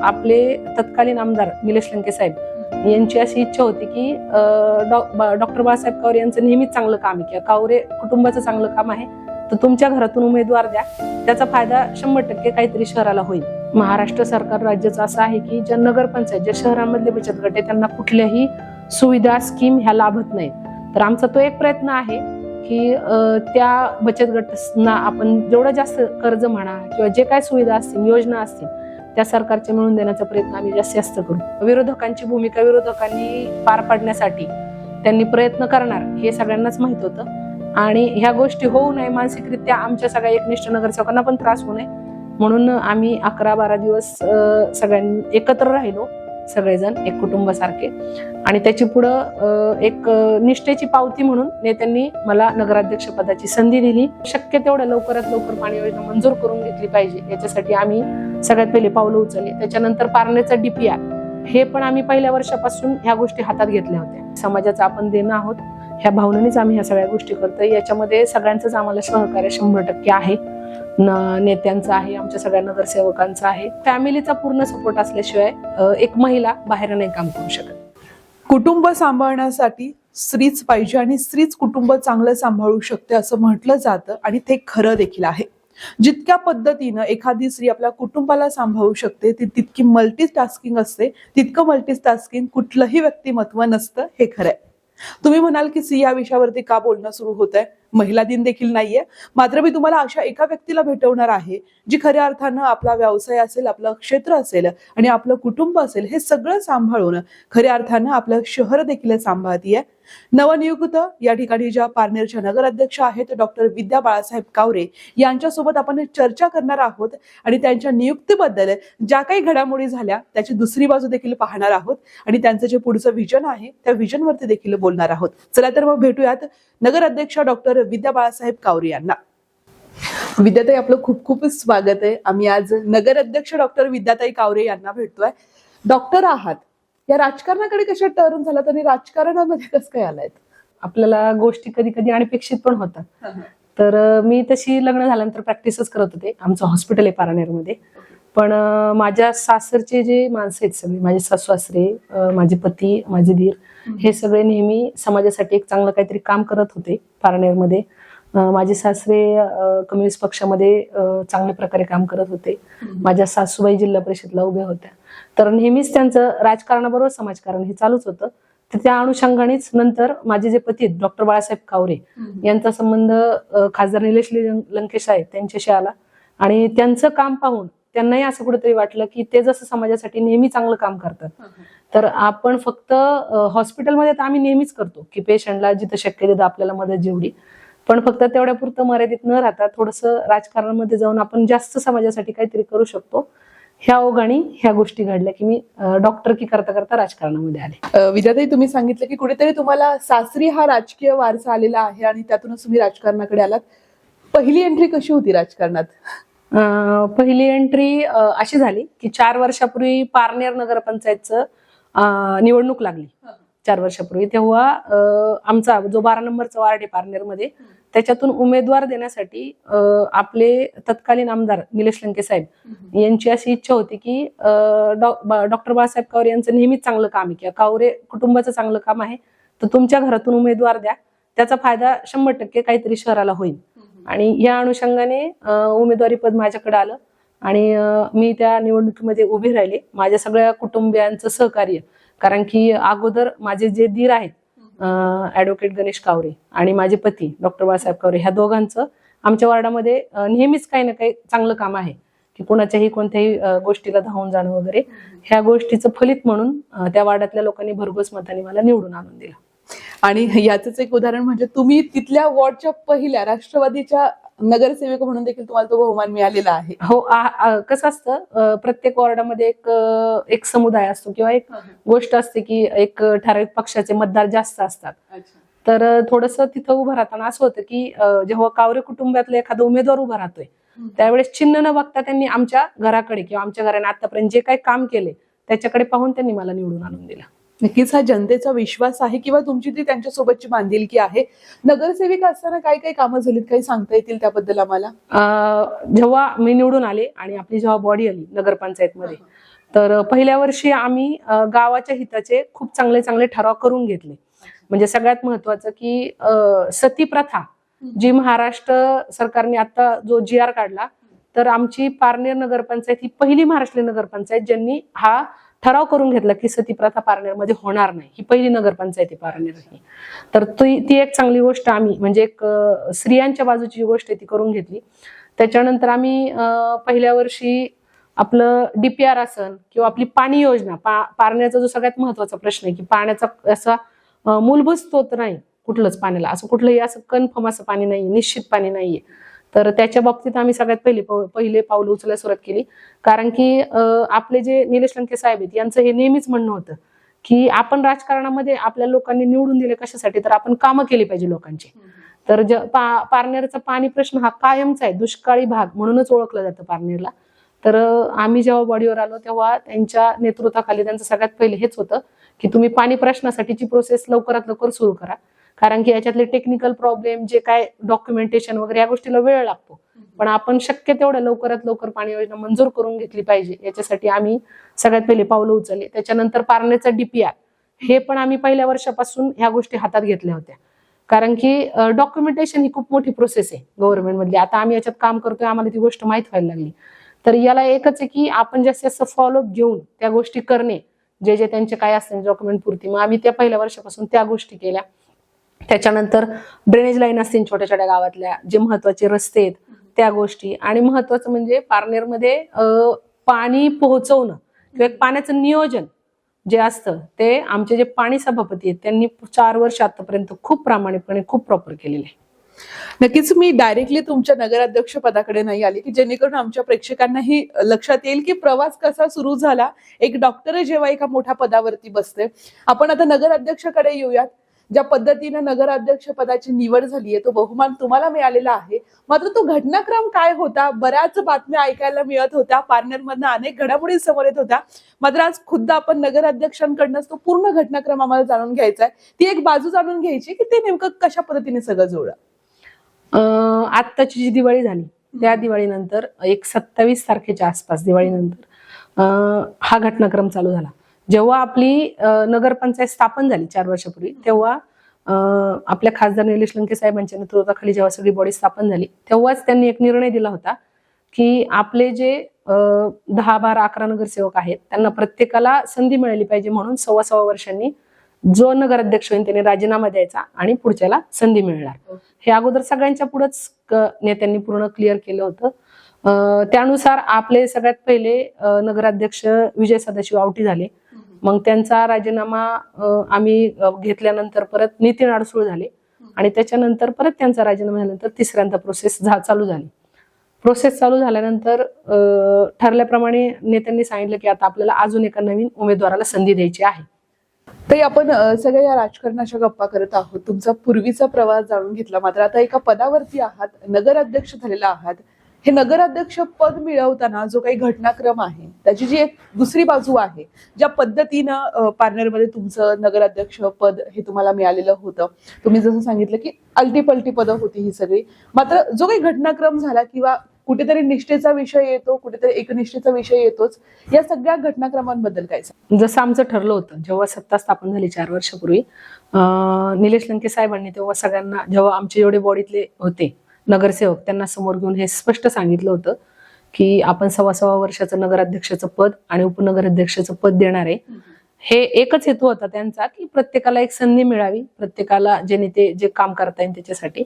आपले तत्कालीन आमदार निलेश लंके साहेब यांची अशी इच्छा होती की डॉक्टर बाळासाहेब कावरे यांचं नेहमीच चांगलं काम आहे किंवा कावरे कुटुंबाचं चांगलं काम आहे, तर तुमच्या घरातून उमेदवार द्या, त्याचा फायदा 100% काहीतरी शहराला होईल. महाराष्ट्र सरकार राज्याचं असं आहे की ज्या नगरपंचायत, ज्या शहरांमधले बचत गट आहे त्यांना कुठल्याही सुविधा स्कीम ह्या लाभत नाहीत. तर आमचा तो एक प्रयत्न आहे की त्या बचत गटांना आपण जेवढं जास्त कर्ज म्हणा किंवा जे काय सुविधा असतील, योजना असतील, त्या सरकारचे मिळवून देण्याचा प्रयत्न आम्ही जास्तीत जास्त करू. विरोधकांची भूमिका विरोधकांनी पार पाडण्यासाठी त्यांनी प्रयत्न करणार हे सगळ्यांनाच माहित होतं आणि ह्या गोष्टी होऊ नये, मानसिकरित्या आमच्या सगळ्या एकनिष्ठ नगरसेवकांना पण त्रास होऊ नये म्हणून आम्ही 11-12 दिवस सगळ्यांनी एकत्र राहिलो, सगळेजण एक कुटुंबासारखे. आणि त्याची पुढं एक निष्ठेची पावती म्हणून नेत्यांनी मला नगराध्यक्ष पदाची संधी दिली. शक्य तेवढ्या लवकरात लवकर पाणी योजना मंजूर करून घेतली पाहिजे याच्यासाठी आम्ही सगळ्यात पहिले पावलं उचलली. त्याच्यानंतर पारनेरचा DPR हे पण आम्ही पहिल्या वर्षापासून ह्या गोष्टी हातात घेतल्या होत्या. समाजाचं आपण देणं आहोत ह्या भावनेनेच आम्ही ह्या सगळ्या गोष्टी करतोय. याच्यामध्ये सगळ्यांचंच आम्हाला सहकार्य 100% आहे. नेत्यांचा आहे, आमच्या सगळ्या नगरसेवकांचा आहे. फॅमिलीचा पूर्ण सपोर्ट असल्याशिवाय एक महिला बाहेर नाही काम करू शकत. कुटुंब सांभाळण्यासाठी स्त्रीच पाहिजे आणि स्त्रीच कुटुंब चांगलं सांभाळू शकते असं म्हटलं जातं आणि ते खरं देखील आहे. जितक्या पद्धतीनं एखादी स्त्री आपल्या कुटुंबाला सांभाळू शकते ती तितकी मल्टीटास्किंग असते. तितकं मल्टीटास्किंग कुठलंही व्यक्तिमत्व नसतं हे खरं आहे. तुम्ही म्हणाल की स्त्री या विषयावरती का बोलणं सुरू होत आहे? महिला दिन देखील नाहीये, मात्र मी तुम्हाला अशा एका व्यक्तीला भेटवणार आहे जी खऱ्या अर्थानं आपला व्यवसाय असेल, आपलं क्षेत्र असेल आणि आपलं कुटुंब असेल हे सगळं सांभाळून खऱ्या अर्थानं आपलं शहर देखील सांभाळतीये. नवनियुक्त या ठिकाणी ज्या पारनेरच्या नगराध्यक्ष आहेत डॉक्टर विद्या बाळासाहेब कावरे यांच्यासोबत आपण चर्चा करणार आहोत आणि त्यांच्या नियुक्तीबद्दल ज्या काही घडामोडी झाल्या त्याची दुसरी बाजू देखील पाहणार आहोत आणि त्यांचं जे पुढचं विजन आहे त्या विजनवरती देखील बोलणार आहोत. चला तर मग भेटूयात नगराध्यक्ष डॉक्टर विद्या बाळासाहेब कावरे यांना. विद्याताई, आपलं खूप खूप स्वागत आहे. आम्ही आज नगराध्यक्ष डॉक्टर विद्याताई कावरे यांना भेटतोय. डॉक्टर आहात, या राजकारणाकडे कशा टर्न झालात आणि राजकारणामध्ये कसं काय आलायत? आपल्याला गोष्टी कधी कधी अनपेक्षित पण होतात. तर मी तशी लग्न झाल्यानंतर प्रॅक्टिसच करत होते. आमचं हॉस्पिटल आहे पारनेरमध्ये. पण माझ्या सासरचे जे माणसं आहेत सगळे, माझे सासू-सासरे, माझे पती, माझे दीर, हे सगळे नेहमी समाजासाठी एक चांगलं काहीतरी काम करत होते पारनेरमध्ये. माझे सासरे कम्युनिस्ट पक्षामध्ये चांगल्या प्रकारे काम करत होते. माझ्या सासूबाई जिल्हा परिषदला उभ्या होत्या. तर नेहमीच त्यांचं राजकारणाबरोबर समाजकारण हे चालूच होतं. तर त्या अनुषंगानेच नंतर माझे जे पती आहेत डॉक्टर बाळासाहेब कावरे यांचा संबंध खासदार निलेश लंके साहेब त्यांच्याशी आला आणि त्यांचं काम पाहून त्यांनाही असं कुठेतरी वाटलं की ते जसं समाजासाठी नेहमी चांगलं काम करतात, तर आपण फक्त हॉस्पिटलमध्ये तर आम्ही नेहमीच करतो की पेशंटला जिथं शक्य तिथं आपल्याला मदत जेवढी, पण फक्त तेवढ्या पुरतं मर्यादित न राहता थोडंसं राजकारणामध्ये जाऊन आपण जास्त समाजासाठी काहीतरी करू शकतो. ह्या ओघाने ह्या गोष्टी घडल्या की मी डॉक्टरकी करता करता राजकारणामध्ये आले. विद्याताई, तुम्ही सांगितलं की कुठेतरी तुम्हाला सासरी हा राजकीय वारसा आलेला आहे आणि त्यातूनच तुम्ही राजकारणाकडे आलात. पहिली एंट्री कशी होती राजकारणात? पहिली एंट्री अशी झाली की 4 वर्षापूर्वी पारनेर नगरपंचायतचं निवडणूक लागली. 4 वर्षापूर्वी तेव्हा आमचा जो 12 नंबरचा वार्ड आहे पारनेरमध्ये त्याच्यातून उमेदवार देण्यासाठी आपले तत्कालीन आमदार निलेश लंके साहेब यांची अशी इच्छा होती की डॉक्टर बाळासाहेब कावरे यांचं नेहमीच चांगलं काम आहे किंवा कावरे कुटुंबाचं चांगलं काम आहे, तर तुमच्या घरातून उमेदवार द्या, त्याचा फायदा 100% काहीतरी शहराला होईल. आणि या अनुषंगाने उमेदवारी पद माझ्याकडे आलं आणि मी त्या निवडणुकीमध्ये उभी राहिले. माझ्या सगळ्या कुटुंबियांचं सहकार्य, कारण की अगोदर माझे जे दीर आहेत ऍडव्होकेट गणेश कावरे आणि माझे पती डॉक्टर बाळासाहेब कावरे, ह्या दोघांचं आमच्या वार्डामध्ये नेहमीच काही ना काही चांगलं काम आहे की कोणाच्याही कोणत्याही गोष्टीला धावून जाणं वगैरे. ह्या गोष्टीचं फलित म्हणून त्या वार्डातल्या लोकांनी भरघोस मताने मला निवडून आणून दिलं. आणि याचंच एक उदाहरण म्हणजे तुम्ही तिथल्या वॉर्डच्या पहिल्या राष्ट्रवादीच्या नगरसेवक म्हणून देखील तुम्हाला तो बहुमान मिळालेला आहे. हो, कसं असतं प्रत्येक वॉर्डामध्ये एक समुदाय असतो किंवा एक गोष्ट असते की एक ठराविक पक्षाचे मतदार जास्त असतात. तर थोडंसं तिथं उभं राहताना असं होतं की जेव्हा कावरे कुटुंबातला एखादा उमेदवार उभा राहतोय त्यावेळेस चिन्ह न बघता त्यांनी आमच्या घराकडे किंवा आमच्या घराने आतापर्यंत जे काही काम केले त्याच्याकडे पाहून त्यांनी मला निवडून आणून दिला. नक्कीच हा जनतेचा विश्वास आहे किंवा तुमची ती त्यांच्यासोबतची बांधिलकी आहे. नगरसेविका असताना काय काय कामं झालीत, काही सांगता येतील त्याबद्दल आम्हाला? जेव्हा मी निवडून आले आणि आपली जेव्हा बॉडी आली नगरपंचायतमध्ये, तर पहिल्या वर्षी आम्ही गावाच्या हिताचे खूप चांगले चांगले ठराव करून घेतले. म्हणजे सगळ्यात महत्वाचं की सती प्रथा जी महाराष्ट्र सरकारने आता जो GR काढला, तर आमची पारनेर नगरपंचायत ही पहिली महाराष्ट्रीय नगरपंचायत ज्यांनी हा ठराव करून घेतला की सती प्रथा पारनेरमध्ये होणार नाही. ही पहिली नगरपंचायत आहे पारनेर ही. तर ती एक चांगली गोष्ट आम्ही म्हणजे एक स्त्रियांच्या बाजूची गोष्ट आहे ती करून घेतली. त्याच्यानंतर आम्ही पहिल्या वर्षी आपलं DPR असन किंवा आपली पाणी योजना, पारण्याचा जो सगळ्यात महत्वाचा प्रश्न आहे की पाण्याचा असा मूलभूत स्रोत नाही कुठलंच पाण्याला, असं कुठलंही असं कन्फर्म असं पाणी नाहीये, निश्चित पाणी नाहीये. तर त्याच्या बाबतीत आम्ही सगळ्यात पहिले पावलं उचलायला सुरुवात केली. कारण की आपले जे निलेश लंके साहेब आहेत यांचं हे नेहमीच म्हणणं होतं की आपण राजकारणामध्ये आपल्या लोकांनी निवडून दिले कशासाठी, तर आपण कामं केली पाहिजे लोकांची. तर पारनेरचा पाणी प्रश्न हा कायमचा आहे, दुष्काळी भाग म्हणूनच ओळखलं जातं पारनेरला. तर आम्ही जेव्हा बॉडीवर आलो तेव्हा त्यांच्या नेतृत्वाखाली त्यांचं सगळ्यात पहिले हेच होतं की तुम्ही पाणी प्रश्नासाठीची प्रोसेस लवकरात लवकर सुरू करा. कारण की याच्यातले टेक्निकल प्रॉब्लेम जे काय डॉक्युमेंटेशन वगैरे या गोष्टीला वेळ लागतो, पण आपण शक्य तेवढ्या लवकरात लवकर पाणी योजना मंजूर करून घेतली पाहिजे याच्यासाठी आम्ही सगळ्यात पहिले पावलं उचलले. त्याच्यानंतर पारनेरचा DPR हे पण आम्ही पहिल्या वर्षापासून ह्या गोष्टी हातात घेतल्या होत्या. कारण की डॉक्युमेंटेशन ही खूप मोठी प्रोसेस आहे गव्हर्नमेंट मधली. आता आम्ही याच्यात काम करतोय, आम्हाला ती गोष्ट माहीत व्हायला लागली. तर याला एकच आहे की आपण जास्तीत जास्त फॉलोअप घेऊन त्या गोष्टी करणे, जे त्यांचे काय असते डॉक्युमेंट पुरती. मग आम्ही त्या पहिल्या वर्षापासून त्या गोष्टी केल्या. त्याच्यानंतर ड्रेनेज लाईन असतील छोट्या छोट्या गावातल्या, जे महत्वाचे रस्ते आहेत त्या गोष्टी, आणि महत्वाचं म्हणजे पारनेरमध्ये पाणी पोहोचवणं किंवा एक पाण्याचं नियोजन जे असतं ते आमचे जे पाणी सभापती आहेत त्यांनी 4 वर्ष आतापर्यंत खूप प्रामाणिकपणे खूप प्रॉपर केलेले आहे. नक्कीच मी डायरेक्टली तुमच्या नगराध्यक्ष पदाकडे नाही आली की जेणेकरून आमच्या प्रेक्षकांनाही लक्षात येईल की प्रवास कसा सुरू झाला. एक डॉक्टर जेव्हा एका मोठ्या पदावरती बसते. आपण आता नगराध्यक्षकडे येऊयात. ज्या पद्धतीने नगराध्यक्ष पदाची निवड झाली आहे तो बहुमान तुम्हाला मिळालेला आहे. मात्र तो घटनाक्रम काय होता, बऱ्याच बातम्या ऐकायला मिळत होत्या, पारनेरमधनं अनेक घडामोडी समोर येत होत्या. मात्र आज खुद्द आपण नगराध्यक्षांकडनंच तो पूर्ण घटनाक्रम आम्हाला जाणून घ्यायचा आहे. ती एक बाजू जाणून घ्यायची की ते नेमकं कशा पद्धतीने सगळं जुळलं. आत्ताची जी दिवाळी झाली त्या दिवाळीनंतर एक 27 तारखेच्या आसपास दिवाळीनंतर हा घटनाक्रम चालू झाला. जेव्हा आपली नगरपंचायत स्थापन झाली 4 वर्षापूर्वी, तेव्हा आपल्या खासदार निलेश लंके साहेबांच्या नेतृत्वाखाली जेव्हा सगळी बॉडी स्थापन झाली तेव्हाच त्यांनी एक निर्णय दिला होता की आपले जे 10, 12, 11 नगरसेवक आहेत त्यांना प्रत्येकाला संधी मिळाली पाहिजे, म्हणून 1.25 वर्षांनी जो नगराध्यक्ष होईल त्याने राजीनामा द्यायचा आणि पुढच्याला संधी मिळणार. हे अगोदर सगळ्यांच्या पुढेच नेत्यांनी पूर्ण क्लिअर केलं होतं. त्यानुसार आपले सगळ्यात पहिले नगराध्यक्ष विजय सदाशिव आवटी झाले. मग त्यांचा राजीनामा आम्ही घेतल्यानंतर परत नितीन अडसूळ झाले आणि त्याच्यानंतर परत त्यांचा राजीनामा झाल्यानंतर तिसऱ्यांदा प्रोसेस चालू झाली. प्रोसेस चालू झाल्यानंतर ठरल्याप्रमाणे नेत्यांनी सांगितलं की आता आपल्याला अजून एका नवीन उमेदवाराला संधी द्यायची आहे. तरी आपण सगळ्या या राजकारणाच्या गप्पा करत आहोत, तुमचा पूर्वीचा प्रवास जाणून घेतला. मात्र आता एका पदावरती आहात, नगराध्यक्ष झालेला आहात. हे नगराध्यक्ष पद मिळवताना जो काही घटनाक्रम आहे त्याची जी एक दुसरी बाजू आहे, ज्या पद्धतीनं पारनेरमध्ये तुमचं नगराध्यक्ष पद हे तुम्हाला मिळालेलं होतं, तुम्ही जसं सांगितलं की अलटीपलटी पदं होती ही सगळी. मात्र जो काही घटनाक्रम झाला किंवा कुठेतरी निष्ठेचा विषय येतो, कुठेतरी एकनिष्ठेचा विषय येतोच, या सगळ्या घटनाक्रमांबद्दल काय सांग? जसं आमचं ठरलं होतं जेव्हा सत्ता स्थापन झाली 4 वर्षापूर्वी, निलेश लंके साहेबांनी तेव्हा सगळ्यांना, जेव्हा आमचे जेवढे बॉडीतले होते नगरसेवक त्यांना समोर घेऊन हे स्पष्ट सांगितलं होतं की आपण 1.25 वर्षाचं नगराध्यक्षाचं पद आणि उपनगराध्यक्षाचं पद देणार आहे. हे एकच हेतू होता त्यांचा की प्रत्येकाला एक संधी मिळावी, प्रत्येकाला जे नेते जे काम करता येईल त्याच्यासाठी.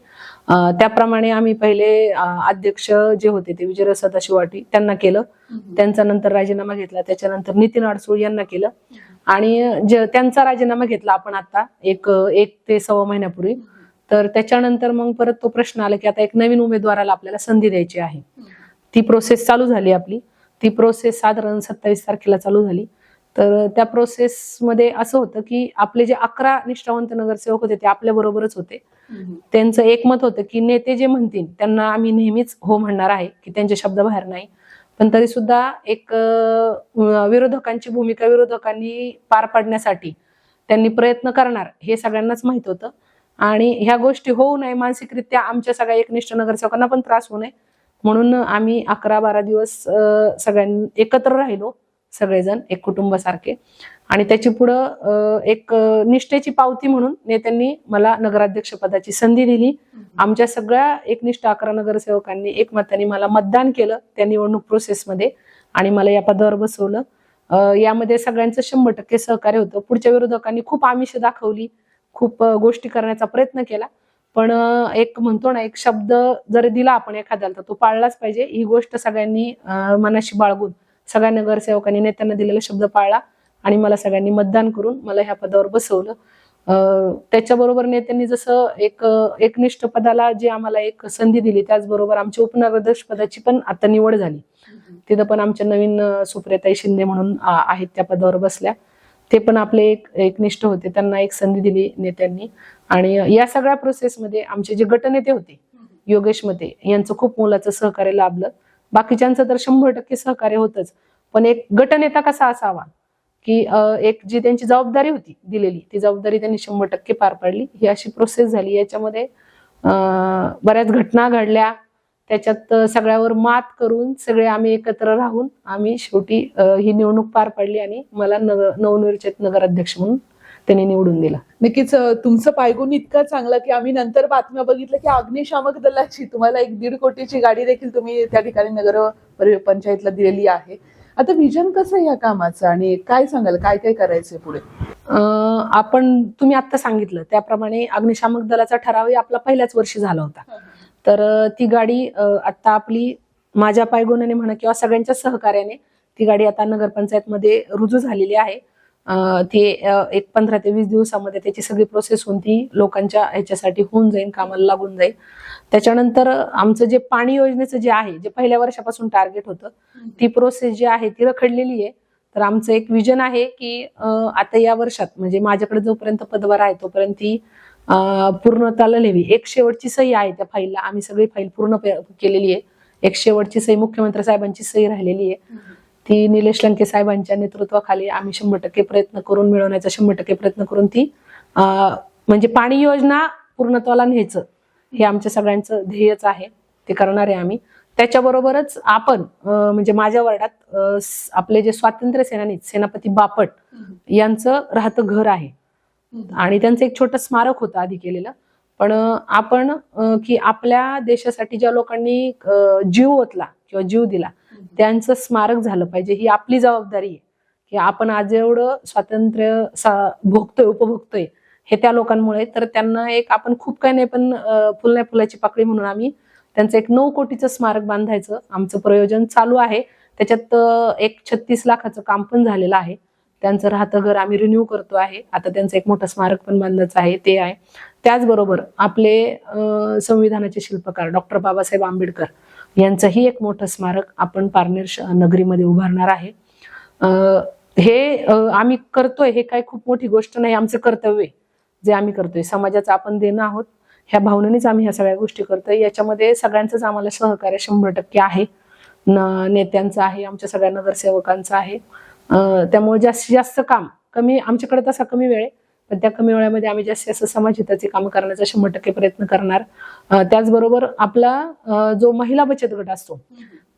त्याप्रमाणे आम्ही पहिले अध्यक्ष जे होते ते विजय सदाशिव आवटी त्यांना केलं. त्यांचा नंतर राजीनामा घेतला. त्याच्यानंतर नितीन अडसूळ यांना केलं आणि त्यांचा राजीनामा घेतला आपण आता एक ते 1.25 महिन्यापूर्वी. तर त्याच्यानंतर मग परत तो प्रश्न आला की आता एक नवीन उमेदवाराला आपल्याला संधी द्यायची आहे. ती प्रोसेस चालू झाली आपली. ती प्रोसेस साधारण 27 तारखेला चालू झाली. तर त्या प्रोसेसमध्ये असं होतं की आपले जे 11 निष्ठावंत नगरसेवक होते ते आपल्या बरोबरच होते. त्यांचं एकमत होतं की नेते जे म्हणतील त्यांना आम्ही नेहमीच हो म्हणणार आहे, की त्यांच्या शब्दाबाहेर नाही. पण तरी सुद्धा एक विरोधकांची भूमिका विरोधकांनी पार पाडण्यासाठी त्यांनी प्रयत्न करणार हे सगळ्यांनाच माहित होतं. आणि ह्या गोष्टी होऊ नये, मानसिकरित्या आमच्या सगळ्या एकनिष्ठ नगरसेवकांना पण त्रास होऊ नये म्हणून आम्ही 11-12 दिवस सगळ्यांनी एकत्र राहिलो. सगळेजण एक कुटुंबासारखे. आणि त्याची पुढं एक निष्ठेची पावती म्हणून नेत्यांनी मला नगराध्यक्ष पदाची संधी दिली. आमच्या सगळ्या एकनिष्ठ 11 नगरसेवकांनी एकमताने मला मतदान केलं त्या निवडणूक प्रोसेसमध्ये आणि मला या पदावर बसवलं. यामध्ये सगळ्यांचं 100% सहकार्य होतं. पुढच्या विरोधकांनी खूप आमिष दाखवली, खूप गोष्टी करण्याचा प्रयत्न केला, पण एक म्हणतो ना, एक शब्द जर दिला आपण एखाद्याला तर तो पाळलाच पाहिजे. ही गोष्ट सगळ्यांनी मनाशी बाळगून सगळ्या नगरसेवकांनी नेत्यांना दिलेला शब्द पाळला आणि मला सगळ्यांनी मतदान करून मला ह्या पदावर बसवलं. त्याच्याबरोबर नेत्यांनी जसं एकनिष्ठ पदाला जी आम्हाला एक संधी दिली, त्याचबरोबर आमच्या उपनगराध्यक्ष पदाची पण आता निवड झाली. तिथं पण आमच्या नवीन सुप्रियाताई शिंदे म्हणून आहेत त्या पदावर बसल्या. ते पण आपले एकनिष्ठ होते, त्यांना एक संधी दिली नेत्यांनी. आणि या सगळ्या प्रोसेसमध्ये आमचे जे गटनेते होते योगेश मते यांचं खूप मोलाचं सहकार्य लाभलं. बाकीच्यांचं तर 100% सहकार्य होतच, पण एक गटनेता कसा असावा की एक जी त्यांची जबाबदारी होती दिलेली ती जबाबदारी त्यांनी 100% पार पाडली. ही अशी प्रोसेस झाली. याच्यामध्ये बऱ्याच घटना घडल्या, त्याच्यात सगळ्यावर मात करून सगळे आम्ही एकत्र राहून आम्ही शेवटी ही निवडणूक पार पाडली आणि मला नवनिर्वाचित नगराध्यक्ष म्हणून त्यांनी निवडून दिला. नक्कीच तुमचं पायगुण इतकं चांगलं की आम्ही नंतर बातम्या बघितल्या की अग्निशामक दलाची तुम्हाला 1.5 कोटीची गाडी देखील तुम्ही त्या ठिकाणी नगर पंचायतला दिलेली आहे. आता विजन कसं आहे या कामाचं आणि काय सांगाल, काय काय करायचंय पुढे? तुम्ही आता सांगितलं त्याप्रमाणे अग्निशामक दलाचा ठरावही आपला पहिल्याच वर्षी झाला होता. तर ती गाडी आता आपली माझ्या पायगुणाने म्हणा किंवा सगळ्यांच्या सहकार्याने ती गाडी आता नगरपंचायतमध्ये रुजू झालेली आहे. ती एक 15 ते 20 दिवसामध्ये त्याची सगळी प्रोसेस होऊन ती लोकांच्या ह्याच्यासाठी होऊन जाईल, कामाला लागून जाईल. त्याच्यानंतर आमचं जे पाणी योजनेचं जे आहे, जे पहिल्या वर्षापासून टार्गेट होतं, ती प्रोसेस जी आहे ती रखडलेली आहे. तर आमचं एक विजन आहे की आता या वर्षात म्हणजे माझ्याकडे जोपर्यंत पदभार आहे तोपर्यंत ती पूर्णताला नेवी. एक शेवटची सही आहे त्या फाईलला, आम्ही सगळी फाईल पूर्ण केलेली आहे. एक शेवटची सही मुख्यमंत्री साहेबांची सही राहिलेली आहे. ती निलेश लंके साहेबांच्या नेतृत्वाखाली आम्ही 100% प्रयत्न करून मिळवण्याचा 100% प्रयत्न करून ती म्हणजे पाणी योजना पूर्णत्वाला न्यायचं हे आमच्या सगळ्यांचं ध्येयच आहे. ते करणार आहे आम्ही. त्याच्याबरोबरच आपण म्हणजे माझ्या वार्डात आपले जे स्वातंत्र्य सेनानी सेनापती बापट यांचं राहतं घर आहे आणि त्यांचं एक छोटं स्मारक होतं आधी केलेलं. पण आपण की आपल्या देशासाठी ज्या लोकांनी जीव ओतला किंवा जीव दिला त्यांचं स्मारक झालं पाहिजे, ही आपली जबाबदारी आहे. की आपण आज एवढं स्वातंत्र्य भोगतोय, उपभोगतोय हे त्या लोकांमुळे. तर त्यांना एक आपण खूप काही नाही पण फुल नाही फुलाची पाकळी म्हणून आम्ही त्यांचं एक 9 कोटीचं स्मारक बांधायचं आमचं प्रयोजन चालू आहे. त्याच्यात एक 36 लाखाचं काम पण झालेलं आहे. त्यांचं राहतं घर आम्ही रिन्यू करतो आहे. आता त्यांचं एक मोठं स्मारक पण बांधायचं आहे, ते आहे. त्याचबरोबर आपले संविधानाचे शिल्पकार डॉक्टर बाबासाहेब आंबेडकर यांचंही एक मोठं स्मारक आपण पारनेर नगरीमध्ये उभारणार आहे. हे आम्ही करतोय, हे काही खूप मोठी गोष्ट नाही, आमचं कर्तव्य जे आम्ही करतोय, समाजाचं आपण देणं आहोत ह्या भावनेनेच आम्ही ह्या सगळ्या गोष्टी करतोय. याच्यामध्ये सगळ्यांचंच आम्हाला सहकार्य 100% आहे. नेत्यांचं आहे, आमच्या सगळ्या नगरसेवकांचं आहे. त्यामुळे जास्तीत जास्त काम कमी आमच्याकडे तसा कमी वेळ आहे, पण त्या कमी वेळामध्ये आम्ही जास्तीत जास्त समाजहिताचे काम करण्याचा 100% प्रयत्न करणार. त्याचबरोबर आपला जो महिला बचत गट असतो,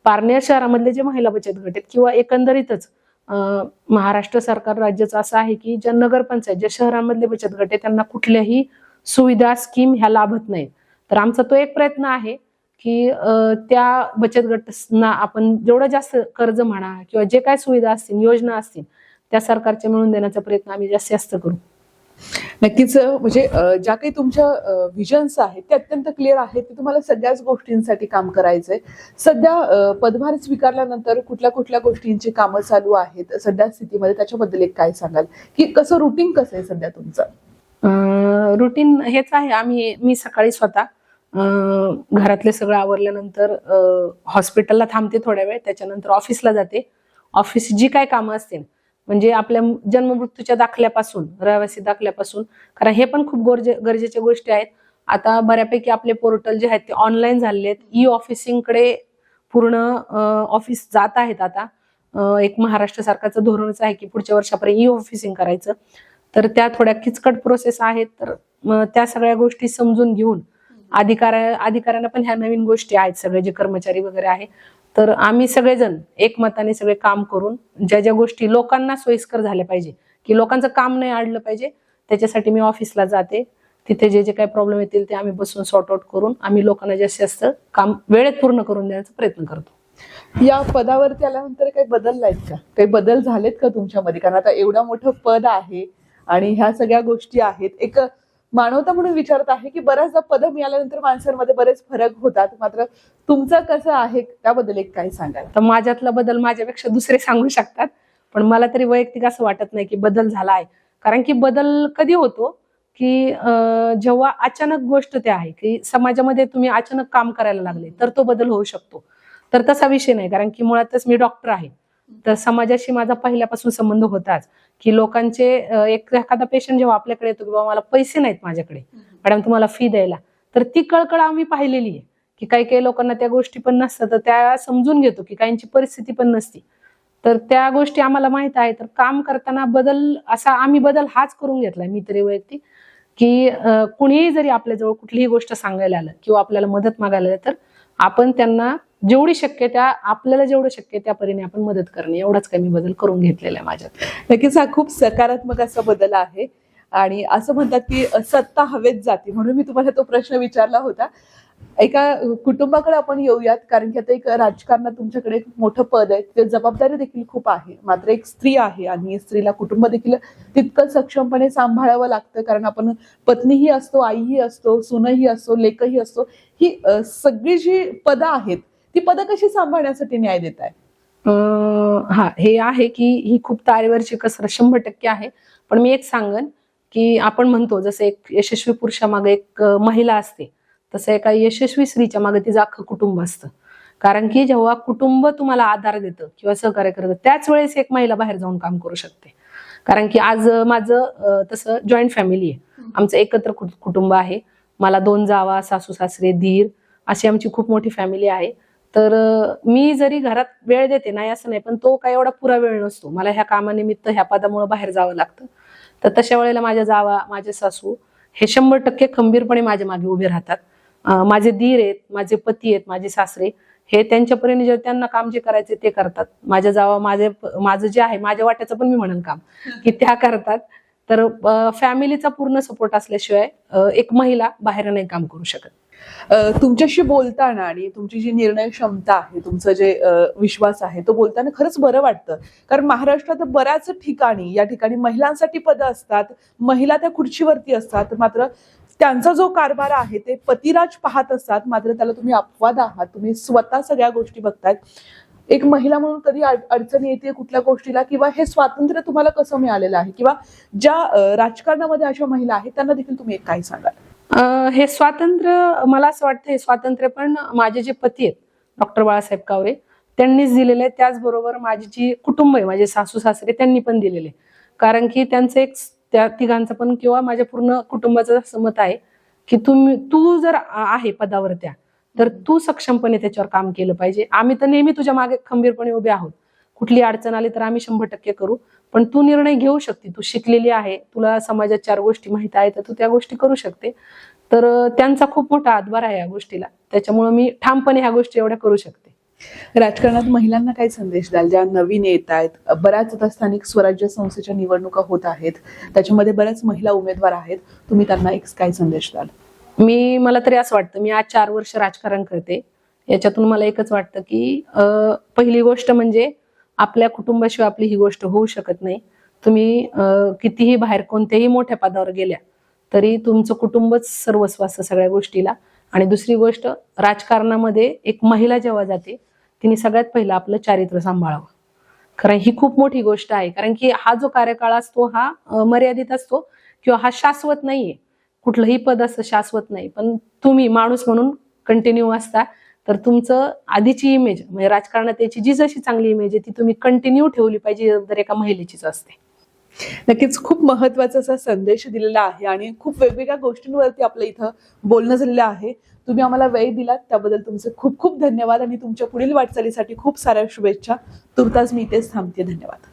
पारनेर शहरामधले जे महिला बचत गट आहेत किंवा एकंदरीतच महाराष्ट्र सरकार राज्याचं असं आहे की ज्या नगरपंचायत ज्या शहरांमधले बचत गट आहेत त्यांना कुठल्याही सुविधा स्कीम ह्या लाभत नाहीत. तर आमचा तो एक प्रयत्न आहे की त्या बचत गटांना आपण जेवढं जास्त कर्ज म्हणा किंवा जे काय सुविधा असतील, योजना असतील, त्या सरकारच्या मिळवून देण्याचा प्रयत्न आम्ही जास्तीत जास्त करू. नक्कीच म्हणजे ज्या काही तुमच्या विजन्स आहेत ते अत्यंत क्लिअर आहेत. ते तुम्हाला सगळ्याच गोष्टींसाठी काम करायचंय. सध्या पदभार स्वीकारल्यानंतर कुठल्या कुठल्या गोष्टींची कामं चालू आहेत सध्या स्थितीमध्ये, त्याच्याबद्दल एक काय सांगाल की कसं रुटीन कसं आहे सध्या तुमचं? रुटीन हेच आहे. मी सकाळी स्वतः घरातले सगळं आवरल्यानंतर हॉस्पिटलला थांबते थोड्या वेळ, त्याच्यानंतर ऑफिसला जाते. ऑफिस जी काय कामं असतील म्हणजे आपल्या जन्ममृत्यूच्या दाखल्यापासून, रहिवासी दाखल्यापासून, कारण हे पण खूप गरजेच्या गोष्टी आहेत. आता बऱ्यापैकी आपले पोर्टल जे आहेत ते ऑनलाईन झालेले आहेत. ई ऑफिसिंगकडे पूर्ण ऑफिस जात आहेत. आता एक महाराष्ट्र सरकारचं धोरणच आहे की पुढच्या वर्षापर्यंत ई ऑफिसिंग करायचं. तर त्या थोड्या किचकट प्रोसेस आहेत. तर त्या सगळ्या गोष्टी समजून घेऊन अधिकाऱ्यांना पण ह्या नवीन गोष्टी आहेत, सगळे जे कर्मचारी वगैरे आहे तर आम्ही सगळेजण एकमताने सगळे काम करून ज्या ज्या गोष्टी लोकांना सोयीस्कर झाल्या पाहिजे, की लोकांचं काम नाही अडलं पाहिजे, त्याच्यासाठी मी ऑफिसला जाते. तिथे जे जे काही प्रॉब्लेम येतील ते आम्ही बसून सॉर्ट आउट करून आम्ही लोकांना जास्तीत जास्त काम वेळेत पूर्ण करून देण्याचा प्रयत्न करतो. या पदावरती आल्यानंतर काही बदललायत का, काही बदल झालेत का तुमच्यामध्ये? कारण आता एवढं मोठं पद आहे आणि ह्या सगळ्या गोष्टी आहेत. एक मानवता म्हणून विचारत आहे की बऱ्याचदा पद मिळाल्यानंतर माणसांमध्ये बरेच फरक होतात, मात्र तुमचं कसं आहे त्याबद्दल एक काही सांगाल? तर माझ्यातला बदल माझ्यापेक्षा दुसरे सांगू शकतात, पण मला तरी वैयक्तिक असं वाटत नाही की बदल झाला आहे. कारण की बदल कधी होतो की जेव्हा अचानक गोष्ट ते आहे की समाजामध्ये तुम्ही अचानक काम करायला लागले तर तो बदल होऊ शकतो. तर तसा विषय नाही, कारण की मुळातच मी डॉक्टर आहे. तर समाजाशी माझा पहिल्यापासून संबंध होताच, की लोकांचे एखादा पेशंट जेव्हा आपल्याकडे येतो की बाबा मला पैसे नाहीत माझ्याकडे, मॅडम तुम्हाला फी द्यायला, तर ती कळकळ आम्ही पाहिलेली आहे की काही काही लोकांना त्या गोष्टी पण नसतात, तर त्या समजून घेतो की काहींची परिस्थिती पण नसती. तर त्या गोष्टी आम्हाला माहित आहे. तर काम करताना आम्ही बदल हाच करून घेतलाय मी तरी वैयक्तिक, की कुणीही जरी आपल्याजवळ कुठलीही गोष्ट सांगायला आलं किंवा आपल्याला मदत मागायला आलं तर आपण त्यांना जेवढी शक्य आपल्याला जेवढं शक्य त्या परीने आपण मदत करणे, एवढाच काही मी बदल करून घेतलेला आहे माझ्यात. नक्कीच हा खूप सकारात्मक असा बदल आहे. आणि असं म्हणतात की सत्ता हवेत जाते, म्हणून मी तुम्हाला तो प्रश्न विचारला होता. एका कुटुंबाकडे आपण येऊयात, कारण की आता एक राजकारणात तुमच्याकडे एक मोठं पद आहे, ते जबाबदारी देखील खूप आहे. मात्र एक स्त्री आहे आणि स्त्रीला कुटुंब देखील तितकं सक्षमपणे सांभाळावं लागतं, कारण आपण पत्नीही असतो, आईही असतो, सूनही असतो, लेकही असतो. ही सगळी जी पदं आहेत ती पदं कशी सांभाळण्यासाठी न्याय देत आहे? हा, हे आहे की ही खूप तारेवरची कसरत 100% आहे. पण मी एक सांगन की आपण म्हणतो जसं एक यशस्वी पुरुषामागे एक महिला असते, तसं एका यशस्वी स्त्रीच्या मागे तिचं अख्खं कुटुंब असतं. कारण की जेव्हा कुटुंब तुम्हाला आधार देतं किंवा सहकार्य करतं, त्याच वेळेस एक महिला बाहेर जाऊन काम करू शकते. कारण की आज माझं तसं जॉईंट फॅमिली आहे, आमचं एकत्र कुटुंब आहे. मला 2 जावा, सासू सासरे, दीर, अशी आमची खूप मोठी फॅमिली आहे. तर मी जरी घरात वेळ देते नाही असं नाही, पण तो काय एवढा पुरा वेळ नसतो. मला ह्या कामानिमित्त ह्या पदामुळे बाहेर जावं लागतं. तर तशा वेळेला माझ्या जावा, माझे सासू हे 100% खंबीरपणे माझ्या मागे उभे राहतात. माझे दीर आहेत, माझे पती आहेत, माझे सासरे हे त्यांच्यापर्यंत जे त्यांना काम जे करायचे ते करतात. माझ्या जावा माझं जे आहे माझ्या वाट्याचं पण मी म्हणेन काम की त्या करतात. तर फॅमिलीचा पूर्ण सपोर्ट असल्याशिवाय एक महिला बाहेर नाही काम करू शकत. तुमच्याशी बोलताना आणि तुमची जी निर्णय क्षमता आहे, तुमचं जे विश्वास आहे, तो बोलताना खरंच बरं वाटतं. कारण महाराष्ट्रात बऱ्याच ठिकाणी या ठिकाणी महिलांसाठी पदं असतात, महिला त्या खुर्चीवरती असतात, मात्र त्यांचा जो कारभार आहे ते पतिराज पाहत असतात, मात्र त्याला तुम्ही अपवाद आहात. तुम्ही स्वतः सगळ्या गोष्टी बघतायत. एक महिला म्हणून कधी अडचण येते कुठल्या गोष्टीला, किंवा हे स्वातंत्र्य तुम्हाला कसं मिळालेलं आहे, किंवा ज्या राजकारणामध्ये अशा महिला आहेत त्यांना देखील तुम्ही एक काय सांगाल? हे स्वातंत्र्य मला असं वाटतं, हे स्वातंत्र्य पण माझे जे पती आहेत डॉक्टर बाळासाहेब कावरे त्यांनीच दिलेलं आहे. त्याचबरोबर माझी जी कुटुंब आहे, माझे सासू सासरे, त्यांनी पण दिलेले. कारण की त्यांचं एक त्या तिघांचं पण किंवा माझ्या पूर्ण कुटुंबाचं असं मत आहे की तू जर आहे पदावर तर तू सक्षमपणे त्याच्यावर काम केलं पाहिजे. आम्ही तर नेहमी तुझ्या मागे खंबीरपणे उभे आहोत. कुठली अडचण आली तर आम्ही 100% करू, पण तू निर्णय घेऊ शकते. तू शिकलेली आहे, तुला समाजात 4 गोष्टी माहित आहेत, तर तू त्या गोष्टी करू शकते. तर त्यांचा खूप मोठा हातभार आहे या गोष्टीला, त्याच्यामुळे मी ठामपणे ह्या गोष्टी एवढ्या करू शकते. राजकारणात महिलांना काय संदेश द्याल, ज्या नवीन येत आहेत? बऱ्याच आता स्थानिक स्वराज्य संस्थेच्या निवडणुका होत आहेत, त्याच्यामध्ये बऱ्याच महिला उमेदवार आहेत, तुम्ही त्यांना एक काय संदेश द्याल? मला तरी असं वाटतं, मी आज 4 वर्ष राजकारण करते, याच्यातून मला एकच वाटतं की पहिली गोष्ट म्हणजे आपल्या कुटुंबाशिवाय आपली ही गोष्ट होऊ शकत नाही. तुम्ही कितीही बाहेर कोणत्याही मोठ्या पदावर गेल्या तरी तुमचं कुटुंबच सर्वस्व असतं सगळ्या गोष्टीला. आणि दुसरी गोष्ट, राजकारणामध्ये एक महिला जेव्हा जाते तिने सगळ्यात पहिलं आपलं चारित्र्य सांभाळावं, कारण ही खूप मोठी गोष्ट आहे. कारण की हा जो कार्यकाळ असतो हा मर्यादित असतो किंवा हा शाश्वत नाहीये. कुठलंही पद असं शाश्वत नाही, पण तुम्ही माणूस म्हणून कंटिन्यू असता तर तुमचं आधीची इमेज म्हणजे राजकारणात याची जी जशी चांगली इमेज आहे ती तुम्ही कंटिन्यू ठेवली पाहिजे, जर एका महिलेचीच असते. नक्कीच खूप महत्वाचा असा संदेश दिलेला आहे आणि खूप वेगवेगळ्या गोष्टींवरती आपलं इथं बोलणं झालेलं आहे. तुम्ही आम्हाला वेळ दिलात त्याबद्दल तुमचे खूप खूप धन्यवाद आणि तुमच्या पुढील वाटचालीसाठी खूप साऱ्या शुभेच्छा. तुर्तास मी इथेच थांबते. धन्यवाद.